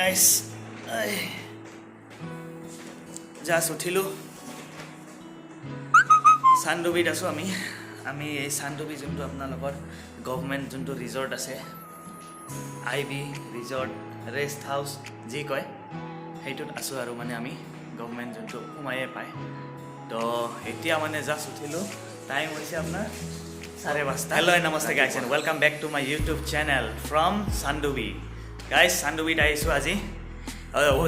Guys just উঠিলো চান্দুবিত আছো আমি এই চান্দুবি যোনটো আপোনালোকৰ গভৰ্ণমেণ্ট যোনটো ৰিজৰ্ট আছে আইবি ৰিজৰ্ট ৰেষ্ট হাউচ যি কয় সেইটোত আছো আৰু মানে আমি গভৰ্ণমেণ্ট যোনটো সোমায়ে পায় তো এতিয়া মানে জাস্ট উঠিলো টাইম হৈছে আপোনাৰ 5:30 হেল্ল নমস্তে guys and welcome back to my YouTube channel from Chandubi guys চান্দুবিত আহিছোঁ আজি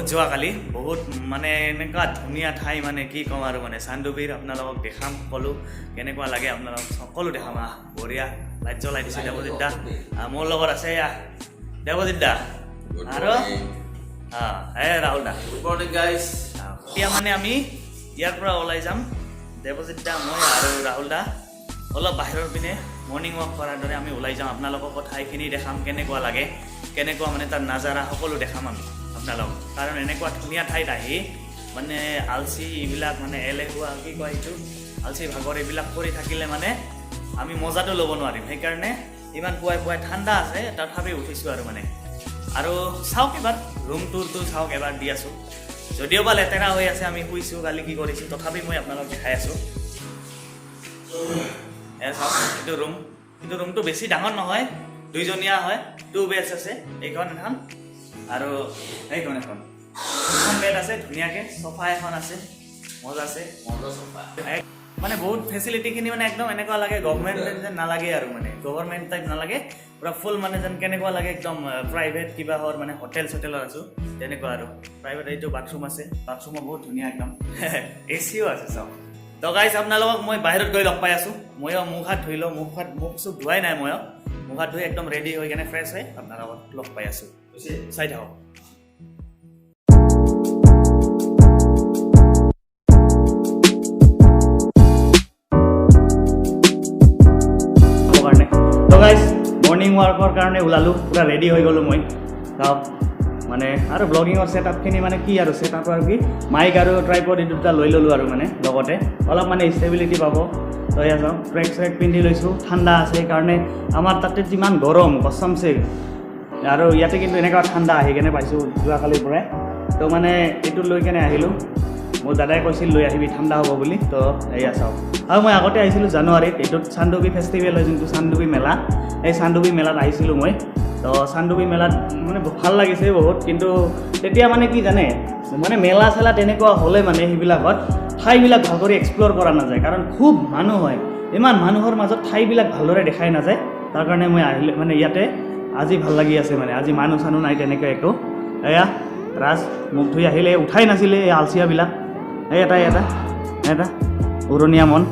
যোৱাকালি বহুত মানে এনেকুৱা ধুনীয়া ঠাই মানে কি ক'ম আৰু মানে চান্দুবিৰ আপোনালোকক দেখাম সকলো কেনেকুৱা লাগে আপোনালোকক সকলো দেখাম বঢ়িয়া লাইট জ্বলাই দিছে দেৱজিৎ দা মোৰ লগত আছে দেৱজিৎ দা আৰু ৰাহুল দা গুড মৰ্ণিং গাইজ এতিয়া মানে আমি ইয়াৰ পৰা ওলাই যাম দেৱজিৎ দা মই আৰু ৰাহুল দা অলপ বাহিৰৰ পিনে মৰ্ণিং ৱাক কৰাৰ দৰে আমি ওলাই যাম আপোনালোকক ঠাইখিনি দেখাম কেনেকুৱা লাগে কেনেকুৱা মানে তাৰ নাজাৰা সকলো দেখাম আমি আপোনালোকক কাৰণ এনেকুৱা ধুনীয়া ঠাইত আহি মানে আলচি এইবিলাক মানে এলেহুৱা কি কয় এইটো আলচি ভাগৰ এইবিলাক কৰি থাকিলে মানে আমি মজাটো ল'ব নোৱাৰিম সেইকাৰণে ইমান পুৱাই পুৱাই ঠাণ্ডা আছে তথাপি উঠিছোঁ আৰু মানে আৰু চাওক এবাৰ ৰুম টুৰটো চাওক এবাৰ দি আছোঁ যদিও বা লেতেৰা হৈ আছে আমি শুইছোঁ কালি কি কৰিছোঁ তথাপি মই আপোনালোকক দেখাই আছোঁ চাওক এইটো ৰুমটো বেছি ডাঙৰ নহয় দুইজনীয়া হয় 2 বেডছ আছে এইখন এখন আৰু এইখন এখন বেড আছে ধুনীয়াকৈ চফা এখন আছে মজা আছে মজা চফা মানে বহুত ফেচিলিটিখিনি মানে একদম এনেকুৱা লাগে গভৰ্ণমেণ্ট যেন নালাগে আৰু মানে গভৰ্ণমেণ্ট টাইপ নালাগে পুৰা ফুল মানে যেন কেনেকুৱা লাগে একদম প্ৰাইভেট কিবা হৰ মানে হোটেল চোটেলত আছোঁ তেনেকুৱা আৰু প্ৰাইভেট এইটো বাথৰুম আছে বাথৰুমো বহুত ধুনীয়া একদম এচিও আছে চাওক তো গাইছ আপোনালোকক মই বাহিৰত গৈ লগ পাই আছোঁ ময়ো মুখ হাত ধুই লওঁ মুখ চুখ ধুৱাই নাই ময়ো মুখ হাত ধুই একদম ৰেডি হৈ কেনে ফ্ৰেছ হৈ আপোনালোকক লগ পাই আছোঁ চাই থাকক মৰ্ণিং ৱাকৰ কাৰণে ওলালোঁ পুৰা ৰেডি হৈ গ'লোঁ মই চাওক মানে আৰু ব্লগিঙৰ ছেটআপখিনি মানে কি আৰু ছেটআপ আৰু কি মাইক আৰু ট্ৰাইপড এই দুটা লৈ ল'লোঁ আৰু মানে লগতে অলপ মানে ষ্টেবিলিটি পাব তো এয়া চাওক ট্ৰেক পিন্ধি লৈছোঁ ঠাণ্ডা আছে সেইকাৰণে আমাৰ তাতে যিমান গৰম কচমছে আৰু ইয়াতে কিন্তু এনেকুৱা ঠাণ্ডা আহি কেনে পাইছোঁ যোৱাকালিৰ পৰাই তো মানে এইটো লৈ কেনে আহিলোঁ মোৰ দাদাই কৈছিল লৈ আহিবি ঠাণ্ডা হ'ব বুলি তো এয়া চাওক আৰু মই আগতে আহিছিলোঁ জানুৱাৰীত এইটোত চান্দুবি ফেষ্টিভেল হয় যোনটো চান্দুবি মেলা এই চান্দুবি মেলাত আহিছিলোঁ মই তো চান্দুবি মেলাত মানে ভাল লাগিছে বহুত কিন্তু তেতিয়া মানে কি জানে মানে মেলা চেলা তেনেকুৱা হ'লে মানে সেইবিলাকত ঠাইবিলাক ভাল কৰি এক্সপ্ল'ৰ কৰা নাযায় কাৰণ খুব মানুহ হয় ইমান মানুহৰ মাজত ঠাইবিলাক ভালদৰে দেখাই নাযায় তাৰ কাৰণে মই আহিলে মানে ইয়াতে আজি ভাল লাগি আছে মানে আজি মানুহ চানুহ নাই তেনেকৈ একো এয়া ৰাজ মুখ ধুই আহিলে উঠাই নাছিলে এই আলচিয়াবিলাক এই এটা উৰণীয়া মন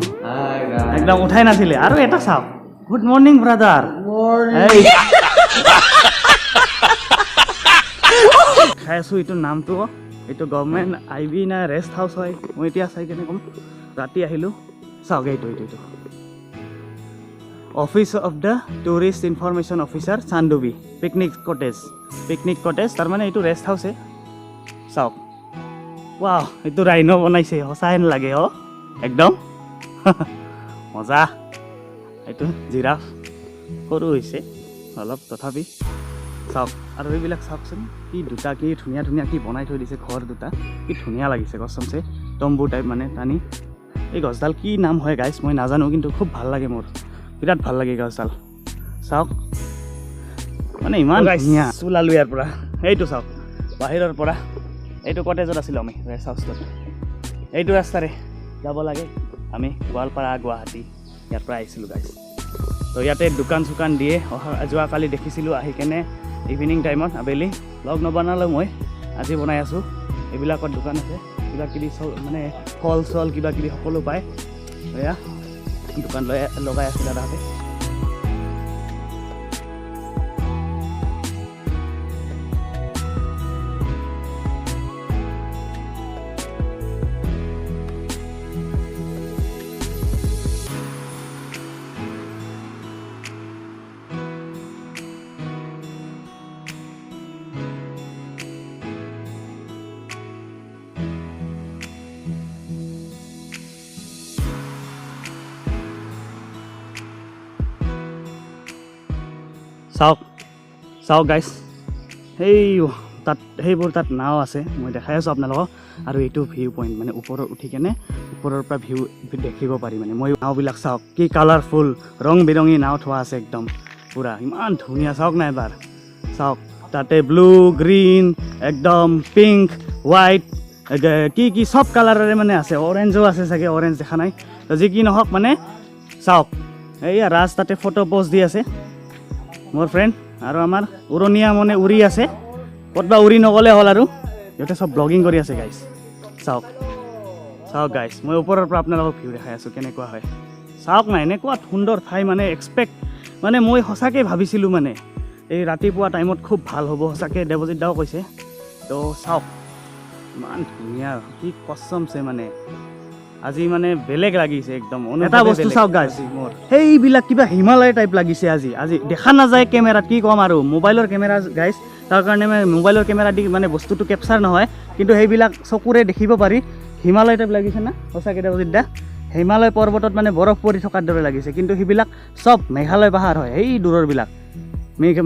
একদম উঠাই নাছিলে আৰু এটা চাওক গুড মৰ্ণিং ব্ৰাদাৰ খাই আছোঁ এইটো নামটো এইটো গভৰ্ণমেণ্ট আইবি না ৰেষ্ট হাউচ হয় মই এতিয়া চাই কেনে ক'ম ৰাতি আহিলোঁ চাওক এইটো office of the tourist information officer Chandubi picnic cottage তাৰমানে এইটো ৰেষ্ট হাউচে চাওক ৱাহ এইটো ৰাইনো বনাইছে সঁচাই লাগে একদম মজা এইটো জিৰাফ সৰু হৈছে অলপ তথাপি চাওক আৰু এইবিলাক চাওকচোন কি দুটা কি ধুনীয়া কি বনাই থৈ দিছে ঘৰ দুটা কি ধুনীয়া লাগিছে কচমছে তম্বু টাইপ মানে টানি এই গছডাল কি নাম হয় গাইছ মই নাজানো কিন্তু খুব ভাল লাগে মোৰ বিৰাট ভাল লাগে গছডাল চাওক মানে ইমান ধুনীয়া ওলালোঁ ইয়াৰ পৰা এইটো চাওক বাহিৰৰ পৰা এইটো কটেজত আছিলোঁ আমি ৰেষ্ট হাউচত এইটো ৰাস্তাৰে যাব লাগে আমি গোৱালপাৰা গুৱাহাটী ইয়াৰ পৰা আহিছিলোঁ গাইছ তো ইয়াতে দোকান চোকান দিয়ে যোৱাকালি দেখিছিলোঁ আহি কেনে ইভিনিং টাইমত আবেলি লগ নবনালোঁ মই আজি বনাই আছোঁ এইবিলাকত দোকান আছে কিবাকিবি মানে ফল চল কিবাকিবি সকলো পায় এয়া দোকান লগাই আছে দাদাহঁতে চাওক গাইছ সেই তাত নাও আছে মই দেখাই আছোঁ আপোনালোকক আৰু এইটো ভিউ পইণ্ট মানে ওপৰত উঠি কেনে ওপৰৰ পৰা ভিউ দেখিব পাৰি মানে মই নাওবিলাক চাওক কি কালাৰফুল ৰং বিৰঙী নাও থোৱা আছে একদম পূৰা ইমান ধুনীয়া চাওক না এবাৰ চাওক তাতে ব্লু গ্ৰীণ একদম পিংক হোৱাইট কি সব কালাৰেৰে মানে আছে অৰেঞ্জো আছে চাগে অৰেঞ্জ দেখা নাই তো যি কি নহওক মানে চাওক এইয়া ৰাজ তাতে ফটো পোষ্ট দি আছে মোৰ ফ্ৰেণ্ড আৰু আমাৰ উৰণীয়া মানে উৰি আছে ক'তবা উৰি নগ'লে হ'ল আৰু সিহঁতে চব ব্লগিং কৰি আছে গাইজ চাওক গাইজ মই ওপৰৰ পৰা আপোনালোকক ভিউ দেখাই আছোঁ কেনেকুৱা হয় চাওক না এনেকুৱা সুন্দৰ ঠাই মানে এক্সপেক্ট মানে মই সঁচাকৈ ভাবিছিলোঁ মানে এই ৰাতিপুৱা টাইমত খুব ভাল হ'ব সঁচাকৈ দেৱজিৎ দাও কৈছে তো চাওক ইমান ধুনীয়া কি কচমছে মানে আজি মানে বেলেগ লাগিছে একদম এটা বস্তু চাওক গাইজ মোৰ সেইবিলাক কিবা হিমালয় টাইপ লাগিছে আজি দেখা নাযায় কেমেৰাত কি ক'ম আৰু মোবাইলৰ কেমেৰা গাইজ তাৰ কাৰণে মানে মোবাইলৰ কেমেৰা দি মানে বস্তুটো কেপচাৰ নহয় কিন্তু সেইবিলাক চকুৰে দেখিব পাৰি হিমালয় টাইপ লাগিছে না সঁচাকৈ দেৱজিৎ দা হিমালয় পৰ্বতত মানে বৰফ পৰি থকাৰ দৰে লাগিছে কিন্তু সেইবিলাক চব মেঘালয় পাহাৰ হয় সেই দূৰৰবিলাক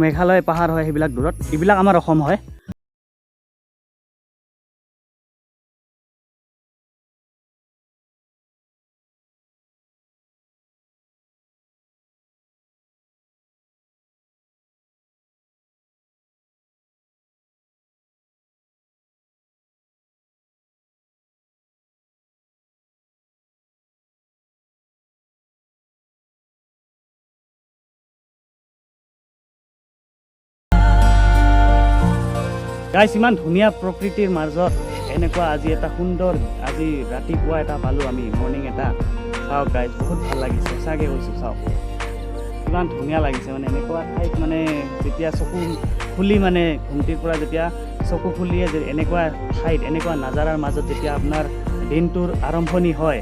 মেঘালয় পাহাৰ হয় সেইবিলাক দূৰত এইবিলাক আমাৰ অসম হয় গাইজ ইমান ধুনীয়া প্ৰকৃতিৰ মাজত এনেকুৱা আজি এটা সুন্দৰ আজি ৰাতিপুৱা এটা পালোঁ আমি মৰ্ণিং এটা চাওক গাইজ বহুত ভাল লাগিছে সঁচাকৈ কৈছোঁ চাওক ইমান ধুনীয়া লাগিছে মানে এনেকুৱা ঠাইত মানে যেতিয়া চকু খুলি মানে ঘুমটিৰ পৰা যেতিয়া চকু খুলিয়ে যে এনেকুৱা ঠাইত এনেকুৱা নাজাৰাৰ মাজত যেতিয়া আপোনাৰ দিনটোৰ আৰম্ভণি হয়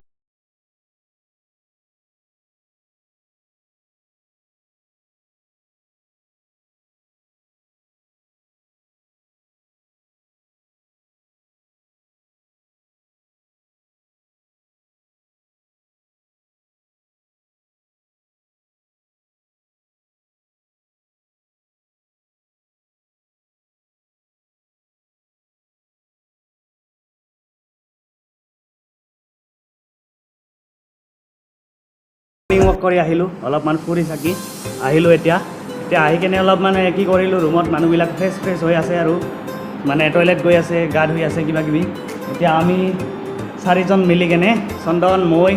মৰ্ণিং ৱাক কৰি আহিলোঁ অলপমান ফুৰি চাকি আহিলোঁ এতিয়া আহি কেনে অলপ মানে কি কৰিলোঁ ৰুমত মানুহবিলাক ফ্ৰেছ হৈ আছে আৰু মানে টয়লেট গৈ আছে গা ধুই আছে কিবা কিবি এতিয়া আমি 4জন মিলি কেনে চন্দন মই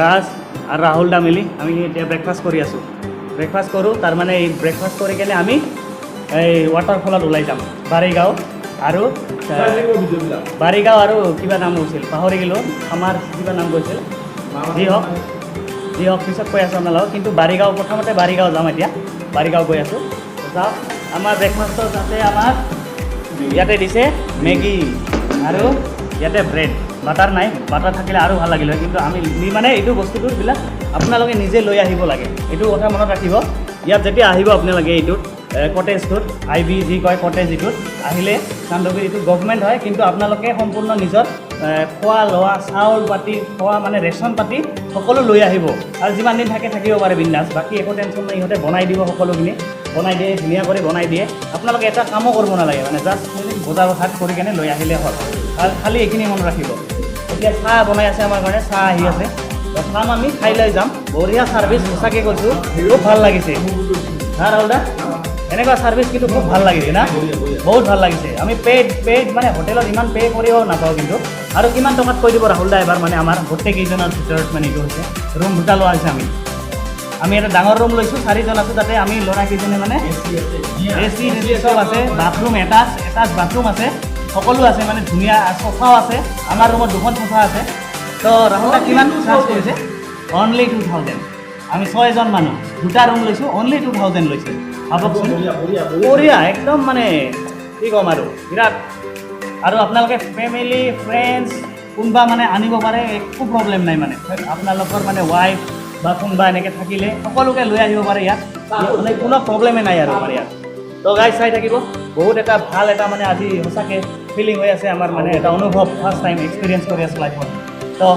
ৰাজ আৰু ৰাহুল দা মিলি আমি এতিয়া ব্ৰেকফাষ্ট কৰি আছোঁ ব্ৰেকফাষ্ট কৰোঁ তাৰমানে এই ব্ৰেকফাষ্ট কৰি কেনে আমি এই ৱাটাৰফলত ওলাই যাম বাৰীগাঁও আৰু কিবা নাম হৈছিল পাহৰি গ'লোঁ আমাৰ কিবা নাম কৈছিল যি হওক পিছত কৈ আছোঁ আপোনালোকক কিন্তু বাৰীগাঁও প্ৰথমতে বাৰীগাঁও যাম এতিয়া বাৰীগাঁও গৈ আছোঁ চাওক আমাৰ ব্ৰেকফাষ্টৰ তাতে আমাৰ ইয়াতে দিছে মেগী আৰু ইয়াতে ব্ৰেড বাটাৰ নাই বাটাৰ থাকিলে আৰু ভাল লাগিলে কিন্তু আমি মানে এইটো বস্তুটোবিলাক আপোনালোকে নিজে লৈ আহিব লাগে এইটো কথা মনত ৰাখিব ইয়াত যেতিয়া আহিব আপোনালোকে এইটোত কটেজটোত IB যি কয় কটেজ এইটোত আহিলে চান্দগুৰি এইটো গভৰ্ণমেণ্ট হয় কিন্তু আপোনালোকে সম্পূৰ্ণ নিজৰ খোৱা লোৱা চাউল পাতি খোৱা মানে ৰেচন পাতি সকলো লৈ আহিব আৰু যিমান দিন থাকে থাকিব পাৰে বিন্দাছ বাকী একো টেনশ্যন নাই ইহঁতে বনাই দিব সকলোখিনি বনাই দিয়ে ধুনীয়া কৰি বনাই দিয়ে আপোনালোকে এটা কামো কৰিব নালাগে মানে জাষ্ট বজাৰ হাট কৰি কেনে লৈ আহিলে হ'ল আৰু খালি এইখিনি মনত ৰাখিব এতিয়া চাহ বনাই আছে আমাৰ কাৰণে চাহ আহি আছে চাম আমি খাই লৈ যাম বঢ়িয়া ছাৰ্ভিচ সঁচাকৈ কৈছোঁ খুব ভাল লাগিছে ৰাহুল দা এনেকুৱা ছাৰ্ভিচ কিন্তু খুব ভাল লাগিছে না বহুত ভাল লাগিছে আমি পেইড মানে হোটেলত ইমান পে' কৰিও নাপাওঁ কিন্তু আৰু কিমান টকাত কৈ দিব ৰাহুল দা এবাৰ মানে আমাৰ গোটেইকেইজনৰ ভিতৰত মানে এইটো হৈছে ৰুম দুটা লোৱা হৈছে আমি এটা ডাঙৰ ৰুম লৈছোঁ 4জন আছোঁ তাতে আমি ল'ৰাকেইজনে মানে AC চব আছে বাথৰুম এটাচ বাথৰুম আছে সকলো আছে মানে ধুনীয়া চফাও আছে আমাৰ ৰুমত 2খন চফা আছে তো ৰাহুল দা কিমান চাৰ্জ কৰিছে অনলি 2000 আমি 6জন মানুহ দুটা ৰুম লৈছোঁ অনলি 2000 লৈছে ভাবকচোন বঢ়িয়া একদম মানে কি ক'ম আৰু বিৰাট আৰু আপোনালোকে ফেমিলি ফ্ৰেণ্ডছ কোনোবা মানে আনিব পাৰে একো প্ৰব্লেম নাই মানে আপোনালোকৰ মানে ৱাইফ বা কোনোবা এনেকৈ থাকিলে সকলোকে লৈ আহিব পাৰে ইয়াত মানে কোনো প্ৰব্লেমেই নাই আৰু আমাৰ ইয়াত তো গাইজ চাই থাকিব বহুত এটা ভাল এটা মানে আজি সঁচাকৈ ফিলিং হৈ আছে আমাৰ মানে এটা অনুভৱ ফাৰ্ষ্ট টাইম এক্সপিৰিয়েঞ্চ কৰি আছোঁ লাইফত তো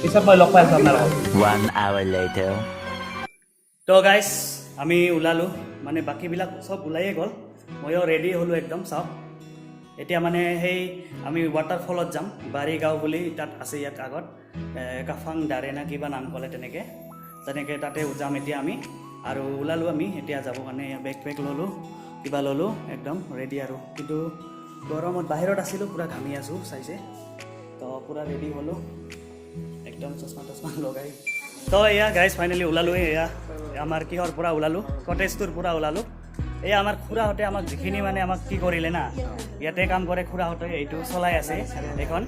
পিছত মই লগ পাই আছোঁ আপোনালোকক 1 hour later তো গাইজ আমি ওলালোঁ মানে বাকীবিলাক চব ওলাইয়ে গ'ল ময়ো ৰেডি হ'লোঁ একদম চাওক এতিয়া মানে সেই আমি ৱাটাৰফলত যাম বাৰীগাঁও বুলি তাত আছে ইয়াত আগত কাফাং দাৰে না কিবা নাম ক'লে তেনেকৈ তাতে যাম এতিয়া আমি আৰু ওলালোঁ আমি এতিয়া যাবৰ কাৰণে বেগ ল'লোঁ কিবা ল'লোঁ একদম ৰেডি আৰু কিন্তু গৰমত বাহিৰত আছিলোঁ পূৰা ঘামি আছোঁ চাইছে তো পূৰা ৰেডি হ'লোঁ একদম চশমা লগাই তো এয়া গাইজ ফাইনেলি ওলালোঁ এয়া আমাৰ কিহৰ পৰা ওলালোঁ কটেজটোৰ পৰা ওলালোঁ এই আমাৰ খুৰাহঁতে আমাক যিখিনি মানে আমাক কি কৰিলে না ইয়াতে কাম কৰে খুৰাহঁতে এইটো চলাই আছে এখন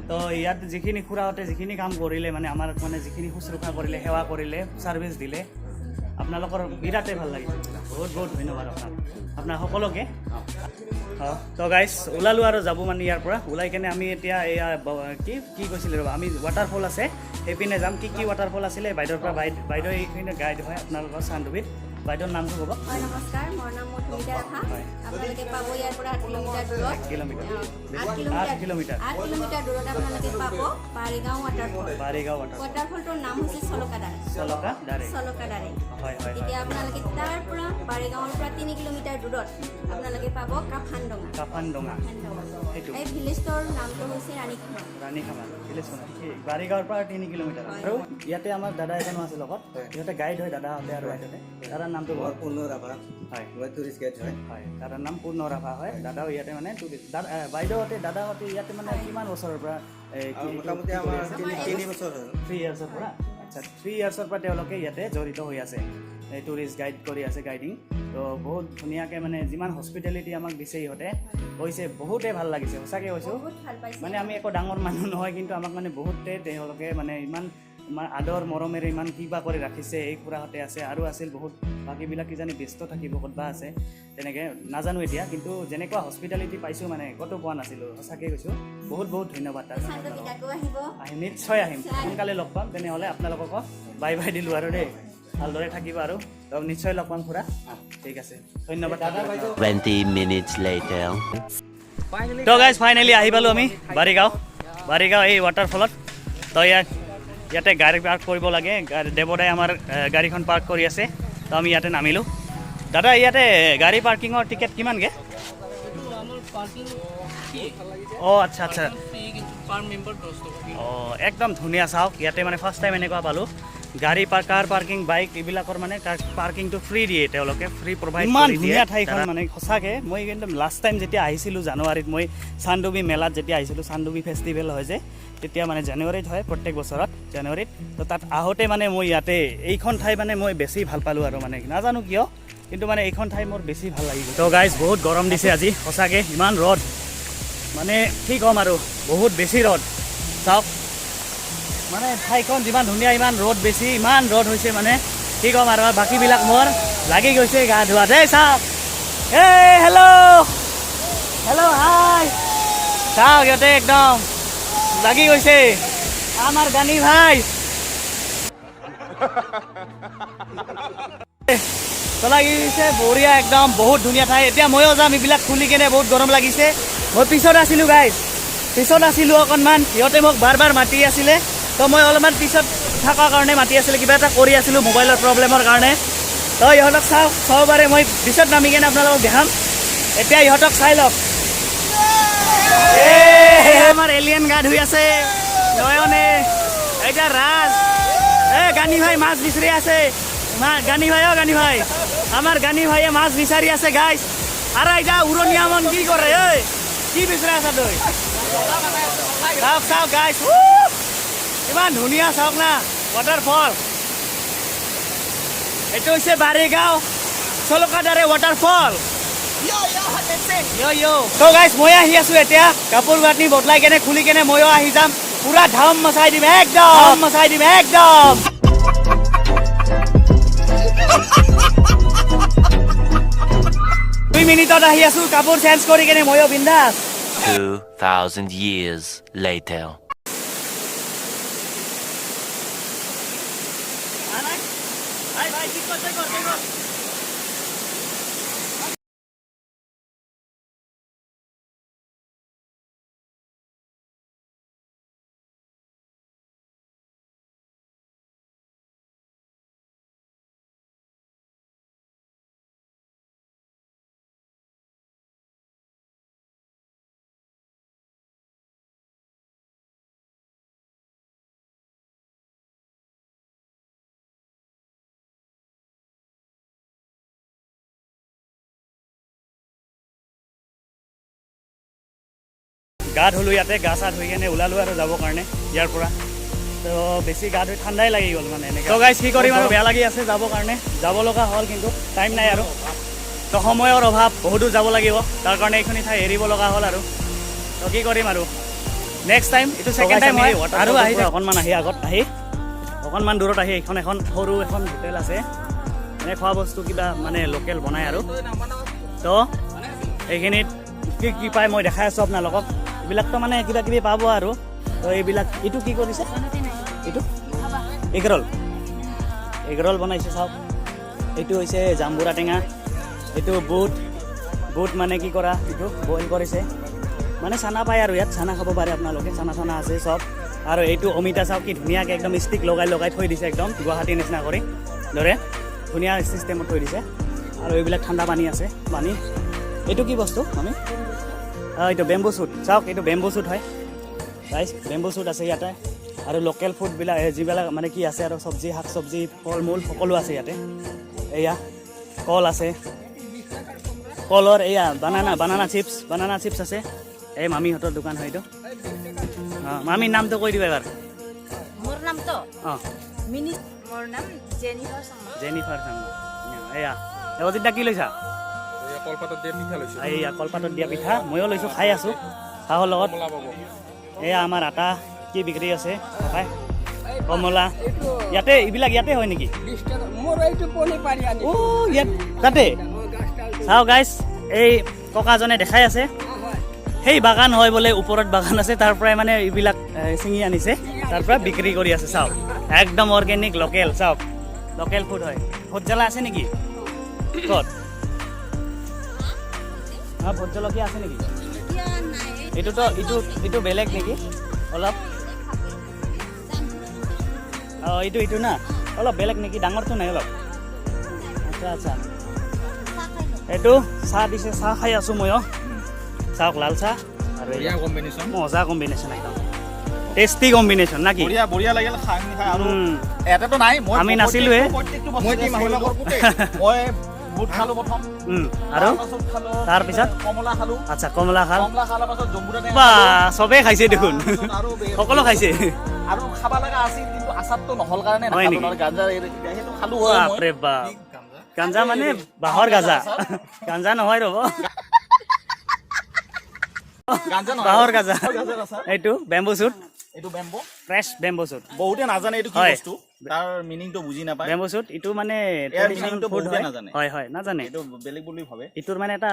তো ইয়াত যিখিনি খুৰাহঁতে যিখিনি কাম কৰিলে মানে আমাৰ মানে যিখিনি শুশ্ৰূষা কৰিলে সেৱা কৰিলে ছাৰ্ভিচ দিলে আপোনালোকৰ বিৰাটেই ভাল লাগিছে বহুত ধন্যবাদ আপোনাৰ সকলোকে তো গাইজ ওলালোঁ আৰু যাব মানে ইয়াৰ পৰা ওলাই কেনে আমি এতিয়া এয়া কি কৈছিলে ৰ'বা আমি ৱাটাৰফল আছে সেইপিনে যাম কি ৱাটাৰফল আছিলে বাইদেউৰ পৰা বাইদেউ এইখিনি গাইড হয় আপোনালোকৰ চান্দুবিত বাইদেউৰ নামটো ক'ব নমস্কাৰ মোৰ নাম মধুমিতা ৰাভা আপোনালোকে পাব ইয়াৰ পৰা 8 কিলোমিটাৰ দূৰত 8 কিলোমিটাৰ দূৰত আপোনালোকে পাব বাৰীগাঁও ৱাটাৰফলটোৰ নাম হৈছে চলকাদাৰে হয় এতিয়া আপোনালোকে তাৰ পৰা বাৰীগাঁৱৰ পৰা 3 কিলোমিটাৰ দূৰত আপোনালোকে পাব কাফানডঙা এই ভিলেজটোৰ নামটো হৈছে ৰাণীখামা বাৰীগাঁৱৰ পৰা 3 কিলোমিটাৰ আৰু ইয়াতে আমাৰ দাদা এজনো আছে লগত সিহঁতে গাইড হয় দাদাহঁতে আৰু বাইদেউতে দাদাৰ নামটো পূৰ্ণ ৰাভা হয় মই টুৰিষ্ট গাইড হয় দাদাৰ নাম পূৰ্ণ ৰাভা হয় দাদাও ইয়াতে মানে বাইদেউহঁতে দাদাহঁতে ইয়াতে মানে কিমান বছৰৰ পৰা মোটামুটি আমাৰ 3 বছৰ হ'ল 3 ইয়াৰ্ছৰ পৰা আচ্ছা 3 ইয়াৰ্ছৰ পৰা তেওঁলোকে ইয়াতে জড়িত হৈ আছে টুৰিষ্ট গাইড কৰি আছে গাইডিং তো বহুত ধুনীয়াকৈ মানে যিমান হস্পিটেলিটি আমাক দিছে ইহঁতে কৈছে বহুতেই ভাল লাগিছে সঁচাকৈ কৈছোঁ মানে আমি একো ডাঙৰ মানুহ নহয় কিন্তু আমাক মানে বহুতে তেওঁলোকে মানে ইমান আদৰ মৰমেৰে ইমান কিবা কৰি ৰাখিছে এই খুৰাহঁতে আছে আৰু আছিল বহুত বাকীবিলাক কিজানি ব্যস্ত থাকিব ক'তবা আছে তেনেকৈ নাজানো এতিয়া কিন্তু যেনেকুৱা হস্পিটেলিটি পাইছোঁ মানে ক'তো পোৱা নাছিলোঁ সঁচাকৈ কৈছোঁ বহুত ধন্যবাদ তাৰ নিশ্চয় আহিম সোনকালে লগ পাম তেনেহ'লে আপোনালোকক বাই দিলোঁ আৰু দেই ভালদৰে থাকিব আৰু নিশ্চয় লগ পাম খুৰা ঠিক আছে ধন্যবাদ 20 minutes later. তো গাইজ ফাইনেলি আহি পালোঁ আমি বাৰীগাঁও এই ৱাটাৰফলত তো ইয়াতে গাড়ী পাৰ্ক কৰিব লাগে দেৱদাই আমাৰ গাড়ীখন পাৰ্ক কৰি আছে তো আমি ইয়াতে নামিলোঁ দাদা ইয়াতে গাড়ী পাৰ্কিঙৰ টিকেট কিমানকৈ অঁ আচ্ছা অঁ একদম ধুনীয়া চাওক ইয়াতে মানে ফাৰ্ষ্ট টাইম এনেকুৱা পালোঁ গাড়ী কাৰ পাৰ্কিং বাইক এইবিলাকৰ মানে পাৰ্কিংটো ফ্ৰী দিয়ে তেওঁলোকে ফ্ৰী প্ৰভাইড ইমান ধুনীয়া ঠাইখন মানে সঁচাকৈ মই কিন্তু লাষ্ট টাইম যেতিয়া আহিছিলোঁ জানুৱাৰীত মই চান্দুবি মেলাত যেতিয়া আহিছিলোঁ চান্দুবি ফেষ্টিভেল হয় যে তেতিয়া মানে জানুৱাৰীত হয় প্ৰত্যেক বছৰত জানুৱাৰীত তো তাত আহোঁতে মানে মই ইয়াতে এইখন ঠাই মানে মই বেছি ভাল পালোঁ আৰু মানে নাজানো কিয় কিন্তু মানে এইখন ঠাই মোৰ বেছি ভাল লাগিব তো গাইজ বহুত গৰম দিছে আজি সঁচাকৈ ইমান ৰ'দ মানে কি ক'ম আৰু বহুত বেছি ৰ'দ চাওক মানে ঠাইখন যিমান ধুনীয়া ইমান ৰ'দ বেছি ইমান ৰ'দ হৈছে মানে কি ক'ম আৰু বাকীবিলাক মোৰ লাগি গৈছে গা ধোৱা দেই চাওক এই হেল্ল' হাই চাওক সিহঁতে একদম লাগি গৈছে আমাৰ গানি ভাই লাগি গৈছে বঢ়িয়া একদম বহুত ধুনীয়া ঠাই এতিয়া ময়ো যাম এইবিলাক খুলি কেনে বহুত গৰম লাগিছে মই পিছত আছিলোঁ অকণমান সিহঁতে মোক বাৰ মাতি আছিলে তো মই অলপমান পিছত থকাৰ কাৰণে মাতি আছিলোঁ কিবা এটা কৰি আছিলোঁ মোবাইলৰ প্ৰব্লেমৰ কাৰণে তো ইহঁতক চাব পাৰে মই পিছত নামি কেনে আপোনালোকক দেখাম এতিয়া ইহঁতক চাই লওক আমাৰ এলিয়েন গা ধুই আছে নয়নে এতিয়া ৰাজ গানি ভাই মাছ বিচাৰি আছে গানি ভাই আমাৰ গানি ভাইয়ে মাছ বিচাৰি আছে গাইজ আৰু এতিয়া উৰণীয়া মন কি কৰে কি বিচাৰি আছা তই চাওক গাইজ ইমান ধুনীয়া চাওক না ৱাটাৰফল এইটো হৈছে বাৰীগাঁও চলকাদাৰে ৱাটাৰফল তো গাইজ মই আহি আছোঁ এতিয়া কাপোৰ কানি বদলাই কেনে খুলি কেনে ময়ো আহি যাম পুৰা ধাম মচাই দিম একদম 2 মিনিটত আহি আছোঁ কাপোৰ চেঞ্জ কৰি কেনে ময়ো বিন্দাছ 2000 years later. ভাই ঠিক আছে গা ধুলোঁ ইয়াতে, গা চা ধুই কেনে ওলালোঁ আৰু যাবৰ কাৰণে ইয়াৰ পৰা। তো বেছি গা ধুই ঠাণ্ডাই লাগি গ'ল মানে এনেকৈ। তো গাইজ কি কৰিম আৰু, বেয়া লাগি আছে যাবৰ কাৰণে, যাব লগা হ'ল কিন্তু টাইম নাই আৰু। তো সময়ৰ অভাৱ, বহুতো যাব লাগিব, তাৰ কাৰণে এইখিনি ঠাই এৰিব লগা হ'ল আৰু। তো কি কৰিম আৰু, নেক্সট টাইম, এইটো ছেকেণ্ড টাইম হয় আৰু আহি অকণমান আহি আগত আহি অকণমান দূৰত আহি এখন সৰু এখন হোটেল আছে, এনে খোৱা বস্তু কিবা মানে লোকেল বনাই আৰু। তো এইখিনিত কি কি পায় মই দেখাই আছোঁ আপোনালোকক। এইবিলাকতো মানে কিবা কিবি পাব আৰু। তো এইবিলাক, এইটো কি কৰিছে, এইটো এগ ৰ'ল বনাইছে চাওক। এইটো হৈছে জাম্বুৰা টেঙা, এইটো বুট মানে কি কৰা, এইটো বইল কৰিছে, মানে চানা পায় আৰু ইয়াত চানা খাব পাৰে আপোনালোকে, চানা আছে চব। আৰু এইটো অমিতা চাওক, কি ধুনীয়াকৈ একদম ষ্টিক লগাই থৈ দিছে, একদম গুৱাহাটীৰ নিচিনা কৰি দৰে ধুনীয়া চিষ্টেমত থৈ দিছে। আৰু এইবিলাক ঠাণ্ডা পানী আছে, পানী। এইটো কি বস্তু আমি, এইটো বেম্বু শ্বুট চাওক, এইটো বেম্বু শ্বুট হয় গাইজ, বেম্বু শ্বুট আছে ইয়াতে। আৰু লোকেল ফুডবিলাক যিবিলাক মানে কি আছে আৰু চব্জি, শাক চব্জি, ফল মূল সকলো আছে ইয়াতে। এয়া কল আছে, কলৰ এয়া বানানা চিপছ আছে। এই মামীহঁতৰ দোকান হয় এইটো। অঁ, মামীৰ নামটো কৈ দিবা এবাৰ। মোৰ নামটো অঁ, মোৰ নাম জেনিফাৰ শৰ্মা। জেনিফাৰ শৰ্মা। এয়া অজিত দা কি লৈছা? এইয়া কলপাতত দিয়া পিঠা ময়ো লৈছোঁ, খাই আছোঁ চাহৰ লগত। এয়া আমাৰ আটা কি বিক্ৰী আছে, কমলা। ইয়াতে এইবিলাক ইয়াতে হয় নেকি? অ' ইয়াত তাতে চাওঁ গাইজ, এই ককাজনে দেখাই আছে, সেই বাগান হয় বোলে, ওপৰত বাগান আছে, তাৰ পৰাই মানে এইবিলাক ছিঙি আনিছে, তাৰ পৰা বিক্ৰী কৰি আছে। চাওক একদম অৰ্গেনিক লোকেল, চাওক লোকেল ফুড হয়। ভোট জ্বালা আছে নেকি? ক'ত? অঁ, ভোট জলকীয়া আছে নেকি? এইটো বেলেগ নেকি অলপ? অঁ, এইটো না অলপ বেলেগ নেকি, ডাঙৰটো নাই অলপ? আচ্ছা, এইটো চাহ দিছে, চাহ খাই আছোঁ ময়ো। চাওক লাল চাহ আৰু মজা কম্বিনেশ্যন, একদম টেষ্টি কম্বিনেশ্যন না কি? বঢ়িয়া লাগিল খাই আৰু এটাতো নাই, আমি নাছিলোৱে। মই কি মই বুট খালো প্ৰথম, আৰু তাৰপিছত কমলা খালো। আচ্ছা, কমলা খাল, কমলা খালৰ পাছত জম্বুৰা টেঙা বা চবেই খাইছে দেখোন, আৰু সকলো খাইছে। আৰু খাব লগা আছিল কিন্তু আচাৰটো নহ'ল কাৰণে হয় নেকি? গাঞ্জা সেইটো খালো। বাপৰে বাপ, গাঞ্জা মানে বাঁহৰ গাজা, গাঞ্জা নহয় ৰ'ব, বাঁহৰ গাজা। এইটো বেম্বু শ্বুট, এইটো বেম্বো, ফ্ৰেছ বেম্বু শ্বুট। বহুতে নাজানে এইটো কি হয়। বস্তু, তাৰ মিনিংটো বুজি নাপায়। বেম্বু শ্বুট এইটো মানে meaningটো ফুড বহুতে হয়। নাজানে। হয়, নাজানে। এইটো বেলেগ বুলি ভাবে। এইটোৰ মানে এটা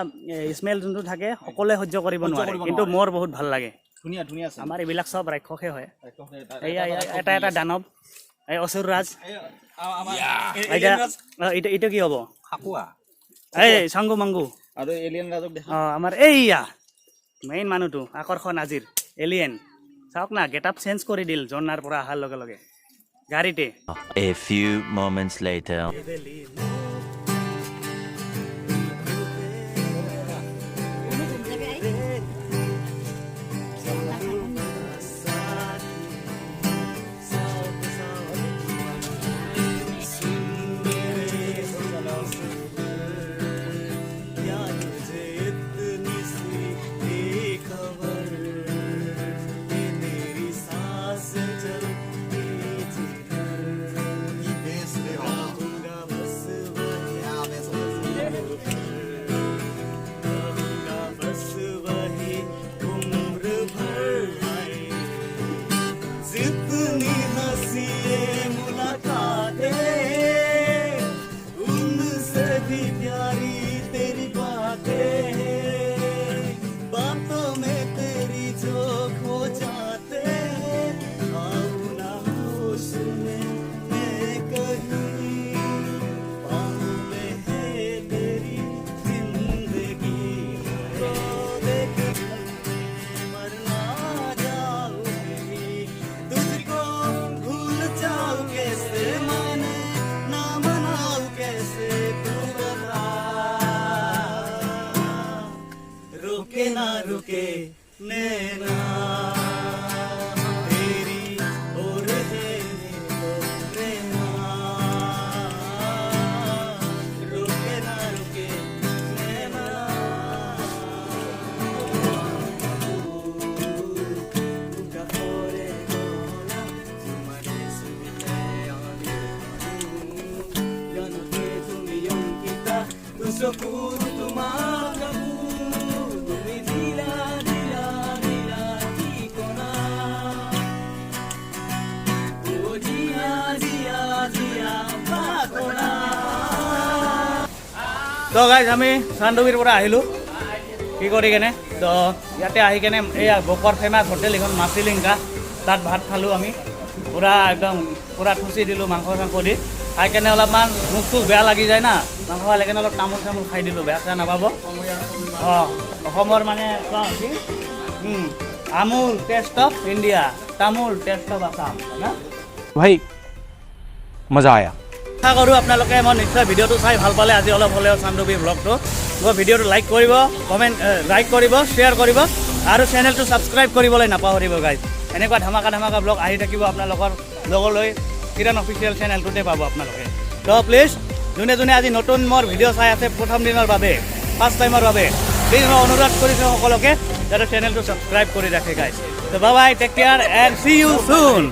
স্মেল যোনটো থাকে সকলোৱে সহ্য কৰিব নোৱাৰে, কিন্তু মোৰ বহুত ভাল লাগে। ধুনীয়া আছে। আমাৰ এইবিলাক চব ৰাক্ষসে হয়। এয়া এটা দানৱ, এই অসুৰ ৰাজ। এইটো কি হ'ব? খাকুৱা এই চাংগু মাংগু। আৰু এলিয়েন ৰাজক দেখা। অঁ, আমাৰ এইয়া মেইন মানুহটো, আকৰ্ষণ আজিৰ এলিয়েন। চাওক না, গেট আপ চেঞ্জ কৰি দিল জন্নাৰ পৰা অহাৰ লগে লগে গাড়ীতে। A few moments later. চকুত তোমাক ৰাখোঁ, তুমি দিলা দিলা দিলা ঠিকনা। অ' জিয়া জিয়া জিয়া পাগলা। তো গাইজ আমি চান্দুবীৰ পৰা আহিলোঁ কি কৰি কেনে। তো ইয়াতে আহি কেনে এইয়া বকৰ ফেমাছ হোটেল এখন মাচিলিংকা, তাত ভাত খালোঁ আমি। পূৰা একদম পূৰা থুচি দিলোঁ মাংস চাংস দি। খাই কেনে অলপমান মুখ চুখ বেয়া লাগি যায় না, মাংস খাই কেনে অলপ তামোল চামোল খাই দিলোঁ, বেয়া চেয়া নাপাব। অঁ অসমৰ মানে কি আমুল টেষ্ট অফ ইণ্ডিয়া, তামোল টেষ্ট অফ আছাম না। भाई मजा आया। আশা কৰোঁ আপোনালোকে মই নিশ্চয় ভিডিঅ'টো চাই ভাল পালে আজি অলপ হ'লেও চান্দুবী ব্লগটো। মই ভিডিঅ'টো লাইক কৰিব, লাইক কৰিব, শ্বেয়াৰ কৰিব আৰু চেনেলটো ছাবস্ক্ৰাইব কৰিবলৈ নাপাহৰিব গাইজ। এনেকুৱা ধামাকা ধামাকা ব্লগ আহি থাকিব আপোনালোকৰ লগলৈ কিৰণ অফিচিয়েল চেনেলটোতে পাব আপোনালোকে। তো প্লিজ যোনে যোনে আজি নতুন মোৰ ভিডিঅ' চাই আছে প্ৰথম দিনৰ বাবে, ফাৰ্ষ্ট টাইমৰ বাবে, প্লিজ মই অনুৰোধ কৰিছোঁ সকলোকে যাতে চেনেলটো ছাবস্ক্ৰাইব কৰি ৰাখে গাইজ। তো bye bye, take care and see you চুন।